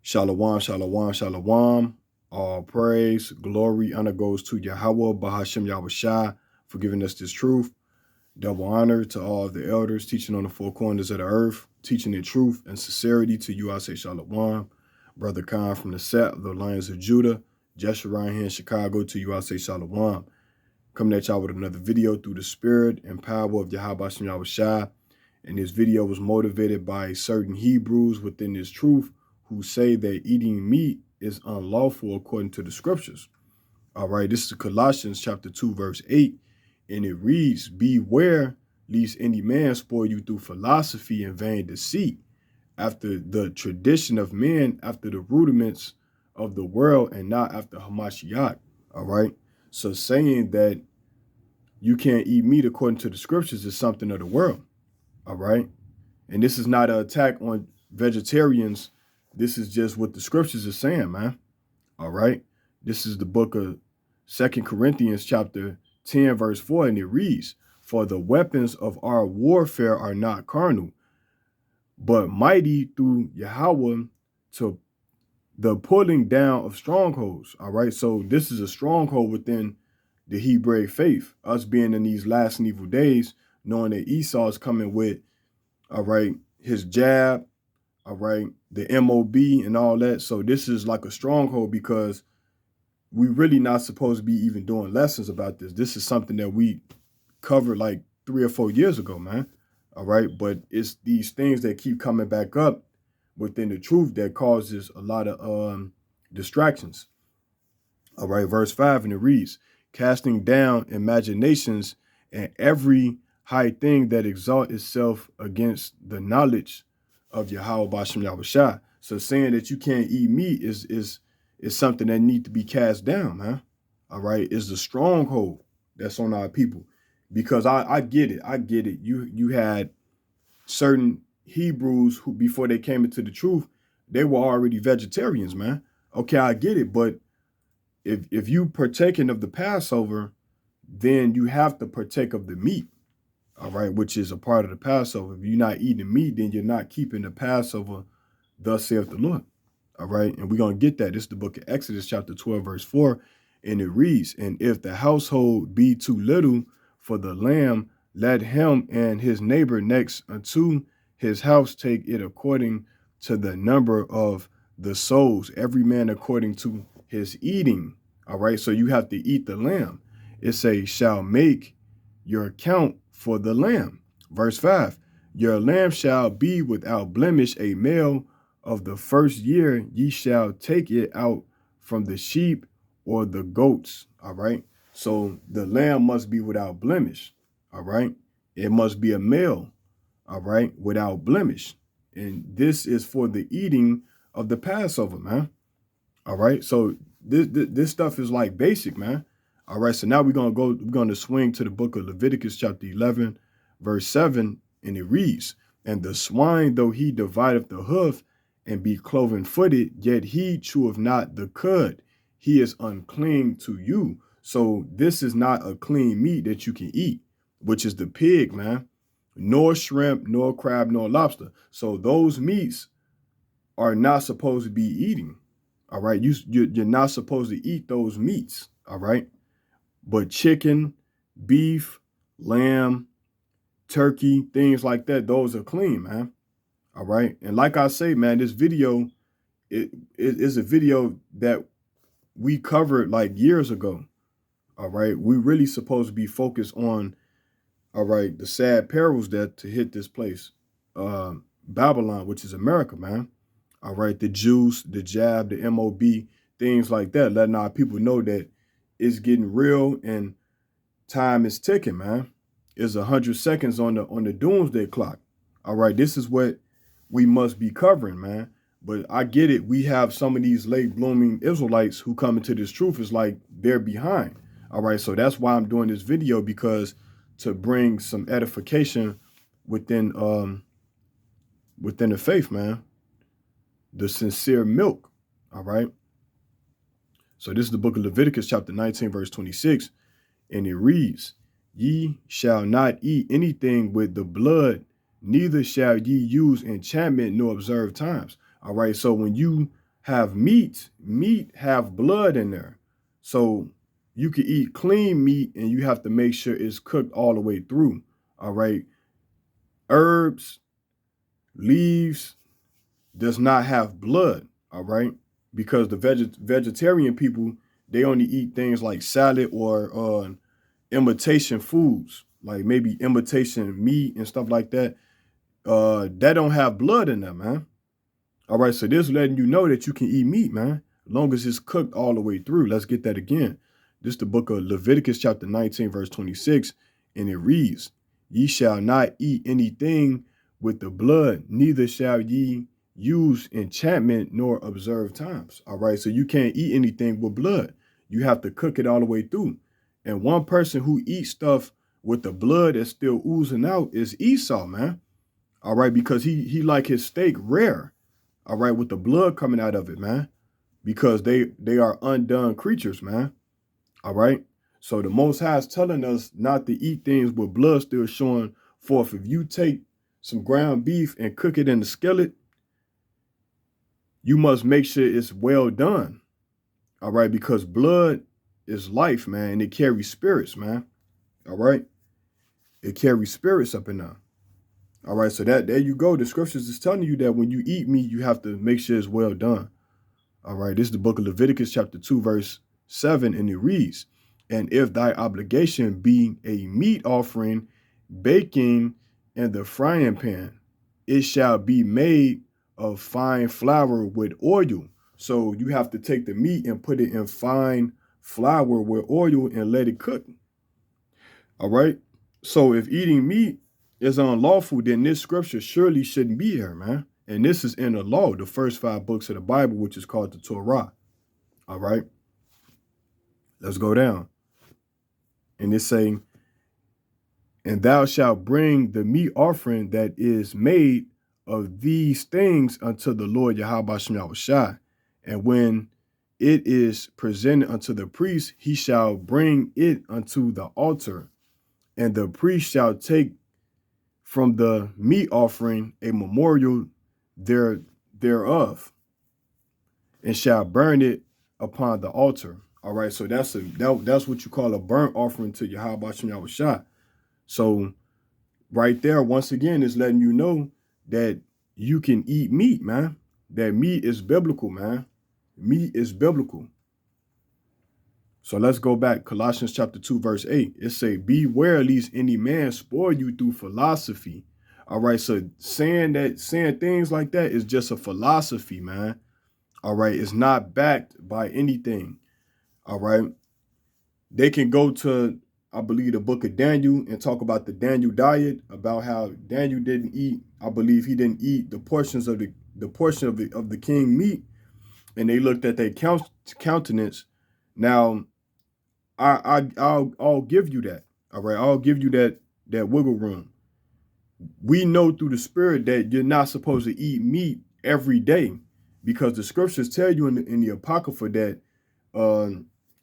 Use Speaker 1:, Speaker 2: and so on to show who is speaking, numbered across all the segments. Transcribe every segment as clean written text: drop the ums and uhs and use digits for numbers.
Speaker 1: Shalom, shalom, shalom. All praise, glory, honor goes to Yahweh, Bahashem Yahushai, for giving us this truth. Double honor to all of the elders teaching on the four corners of the earth, teaching in truth and sincerity to you. I say shalom. Brother Khan from the set of the Lions of Judah, Jeshurun here in Chicago, to you. I say shalom. Coming at y'all with another video through the spirit and power of Yahweh Bahashem Yahushai. And this video was motivated by certain Hebrews within this truth who say that eating meat is unlawful according to the scriptures. All right, this is Colossians chapter 2, verse 8, and it reads, "Beware lest any man spoil you through philosophy and vain deceit, after the tradition of men, after the rudiments of the world, and not after Hamashiach." All right, so saying that you can't eat meat according to the scriptures is something of the world. All right, and this is not an attack on vegetarians. This is just what the scriptures are saying, man. All right. This is the book of 2 Corinthians chapter 10, verse 4, and it reads, "For the weapons of our warfare are not carnal, but mighty through Yahweh to the pulling down of strongholds." All right. So this is a stronghold within the Hebraic faith. Us being in these last and evil days, knowing that Esau is coming with, all right, his jab, all right, the MOB and all that. So this is like a stronghold because we really not supposed to be even doing lessons about this. This is something that we covered like 3 or 4 years ago, man. All right, but it's these things that keep coming back up within the truth that causes a lot of distractions. All right, verse 5, and it reads, "Casting down imaginations and every high thing that exalt itself against the knowledge of Yahweh Bashem Yahushai." So saying that you can't eat meat is something that needs to be cast down, man. All right, is the stronghold that's on our people. Because I get it. I get it. You had certain Hebrews who, before they came into the truth, they were already vegetarians, man. Okay, I get it. But if you partaking of the Passover, then you have to partake of the meat. All right, which is a part of the Passover. If you're not eating meat, then you're not keeping the Passover, thus saith the Lord. All right, and we're going to get that. This is the book of Exodus, chapter 12, verse 4, and it reads, "And if the household be too little for the lamb, let him and his neighbor next unto his house take it according to the number of the souls, every man according to his eating." All right, so you have to eat the lamb. It says, "Shall make your account for the lamb." Verse 5, "Your lamb shall be without blemish, a male of the first year. Ye shall take it out from the sheep or the goats." All right. So the lamb must be without blemish. All right. It must be a male. All right. Without blemish. And this is for the eating of the Passover, man. All right. So this stuff is like basic, man. All right, so now we're going to swing to the book of Leviticus chapter 11, verse 7, and it reads, "And the swine, though he divideth the hoof and be cloven-footed, yet he cheweth not the cud. He is unclean to you." So this is not a clean meat that you can eat, which is the pig, man, nor shrimp, nor crab, nor lobster. So those meats are not supposed to be eating. All right, you're not supposed to eat those meats. All right. But chicken, beef, lamb, turkey, things like that, those are clean, man. All right. And like I say, man, this video it is a video that we covered like years ago. All right. We really supposed to be focused on, all right, the sad perils that to hit this place, Babylon, which is America, man. All right. The juice, the jab, the MOB, things like that, letting our people know that it's getting real and time is ticking, man. It's 100 seconds on the doomsday clock. All right, this is what we must be covering, man. But I get it. We have some of these late blooming Israelites who come into this truth. It's like they're behind. All right, so that's why I'm doing this video, because to bring some edification within the faith, man. The sincere milk. All right. So this is the book of Leviticus, chapter 19, verse 26. And it reads, "Ye shall not eat anything with the blood, neither shall ye use enchantment nor observe times." All right. So when you have meat have blood in there. So you can eat clean meat and you have to make sure it's cooked all the way through. All right. Herbs, leaves does not have blood. All right. Because the vegetarian people, they only eat things like salad or imitation foods, like maybe imitation meat and stuff like that. That don't have blood in them, man. All right, so this letting you know that you can eat meat, man, as long as it's cooked all the way through. Let's get that again. This is the book of Leviticus chapter 19, verse 26, and it reads, "Ye shall not eat anything with the blood, neither shall ye use enchantment nor observe times." All right, so you can't eat anything with blood. You have to cook it all the way through. And one person who eats stuff with the blood that's still oozing out is Esau, man. All right, because he like his steak rare. All right, with the blood coming out of it, man, because they are undone creatures, man. All right. So the Most High is telling us not to eat things with blood still showing forth. If you take some ground beef and cook it in the skillet, you must make sure it's well done. All right, because blood is life, man, and it carries spirits, man. All right. It carries spirits up in there. All right, so there you go. The scriptures is telling you that when you eat meat, you have to make sure it's well done. All right, this is the book of Leviticus chapter 2, verse 7, and it reads, "And if thy obligation be a meat offering, baking in the frying pan, it shall be made of fine flour with oil." So you have to take the meat and put it in fine flour with oil and let it cook. All right, so if eating meat is unlawful, then this scripture surely shouldn't be here, man. And this is in the law, the first 5 books of the Bible, which is called the Torah. All right. Let's go down. And it's saying, "And thou shalt bring the meat offering that is made of these things unto the Lord Yahweh Shem Yahushua. And when it is presented unto the priest, he shall bring it unto the altar. And the priest shall take from the meat offering a memorial thereof, and shall burn it upon the altar." All right, so that's what you call a burnt offering to Yahweh Shem Yahushua. So right there, once again, is letting you know that you can eat meat, man. That meat is biblical, man. Meat is biblical. So let's go back. Colossians chapter 2, verse 8. It say, "Beware lest any man spoil you through philosophy." All right, so saying things like that is just a philosophy, man. All right, it's not backed by anything. All right, they can go to, I believe, the book of Daniel and talk about the Daniel diet, about how Daniel didn't eat. I believe he didn't eat the portion of the king meat, and they looked at their countenance. Now, I'll give you that. All right, I'll give you that wiggle room. We know through the spirit that you're not supposed to eat meat every day, because the scriptures tell you in the Apocrypha that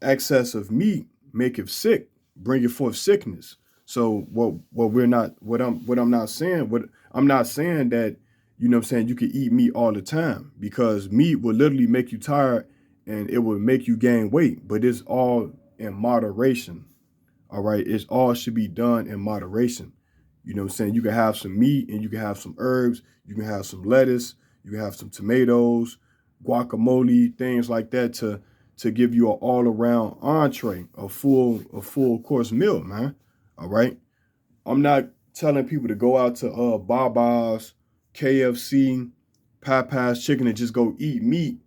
Speaker 1: excess of meat maketh sick, bringeth forth sickness. So I'm not saying that, you know what I'm saying, you can eat meat all the time, because meat will literally make you tired and it will make you gain weight, but it's all in moderation. All right, it's all should be done in moderation. You know what I'm saying? You can have some meat and you can have some herbs, you can have some lettuce, you can have some tomatoes, guacamole, things like that to give you an all-around entree, a full course meal, man. All right. I'm not telling people to go out to Baba's, KFC, Popeye's chicken and just go eat meat.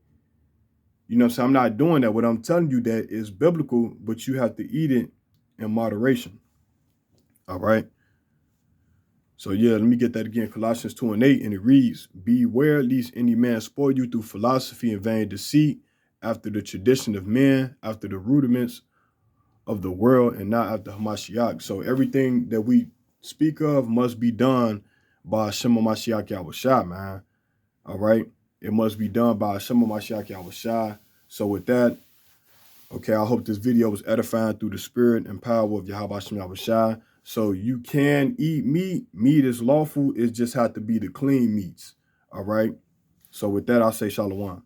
Speaker 1: You know what I'm saying? I'm not doing that. What I'm telling you that is biblical, but you have to eat it in moderation. All right. So yeah, let me get that again. Colossians 2 and 8, and it reads, "Beware lest any man spoil you through philosophy and vain deceit, after the tradition of men, after the rudiments of the world, and not after Hamashiach." So everything that we speak of must be done by Hashem Hamashiach Yahushua, man. All right. It must be done by Hashem Hamashiach Yahushua. So with that, okay, I hope this video was edifying through the spirit and power of Yahweh Shem Yahushua. So you can eat meat. Meat is lawful. It just has to be the clean meats. All right. So with that, I'll say shalom.